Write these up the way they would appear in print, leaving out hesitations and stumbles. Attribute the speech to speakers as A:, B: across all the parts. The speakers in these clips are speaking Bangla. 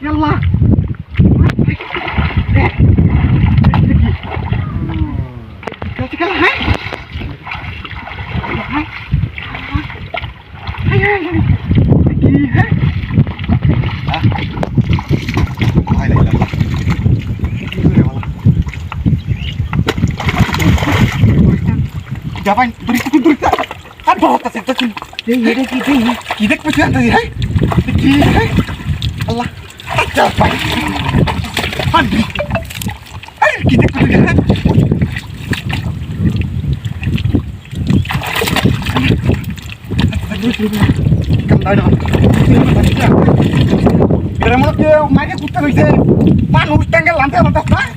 A: ইয়াল্লাহ Japan, berita. Aduh, tersentuh. Ini kita punya tadi, hai. Hai. Allah. Japan. Aduh. Ayo kita punya. Aduh, kembali dong. Karena menurut dia, mereka kuda bisa. Manus tanggal lantai mantap, nah.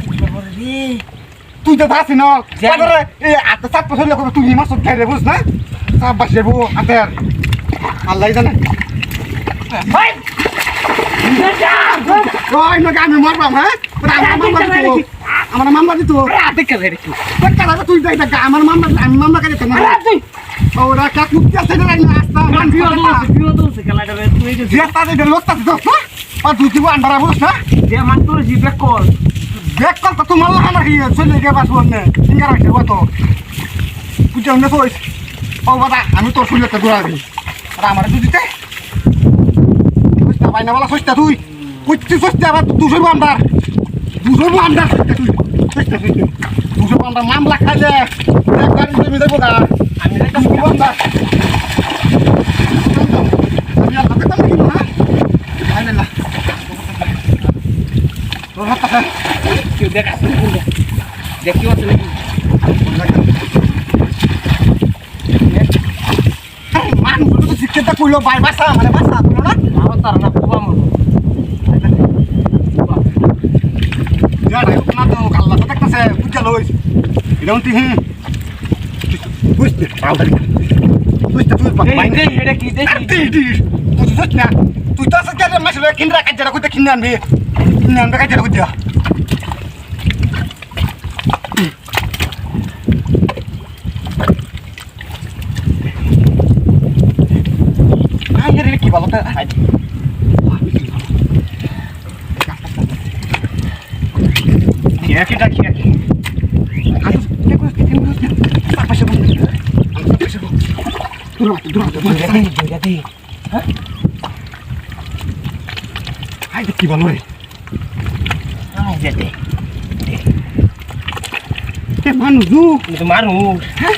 A: তুই তো থাকি না তারপরে এই আতে সাত বছর লোক তুই মাছ খাই রে বুঝ না সব বাসে বউ আতে আল্লাহ জানে ভাই ওই নকে আমি মারবাম হ্যাঁ আমার মামলা দিত আতে কে রে কি কারা তুই যাই দেখ আমার মামলা আমি মামলা করে না ওরা কাক মুক্তি আছে না রাস্তা মান বিও তো খেলাটা তুই যে জেতা দে লোকটা দিত আর তুই কি আন্ডারা বুঝ না যে মান তোর জিবে কল দেখ কল তো তোমার লাগা কি চলে গে বাস বলনে সিঙ্গার আছে কত বুঝছ না তুই ও বাবা আমি তোর শুনতে দৌড়া দিই আর আমার দিতে কইতা বাইনা वाला কইতা তুই কইতে কইতে আবার 200 আন্ডার তুই কইতা 200 আন্ডার মামলা খাইলে এক গাড়ি তুমি দেবো না আমি একটা মুখ আন্ডার আমি আর কথা কম কি না আইলা তোর হাত আছে কেউ দেখ আসলে দেখি আছে নাকি মান বলো তো শিক্ষাটা কইলো বাই ভাষা মানে ভাষা বলো না আমার তার না বাবা মন যা রে না তো আল্লাহ তো দেখতাছে বুঝা লইস এটা উন্তি বুঝতে পাউদারি বুঝতে তুই বাইন দে এটা কি দেখি বুঝছ না তুই তো আছে যে মাসলে কিনরা কাজরা কইতে কিনে আনবি কাজরা কইতে কি ভালো তা কি আচ্ছা দেখো কি পাশে বল দূর হ্যাঁ আই কি ভালো রে আই যেতে কে মানুষ তো মানুষ হ্যাঁ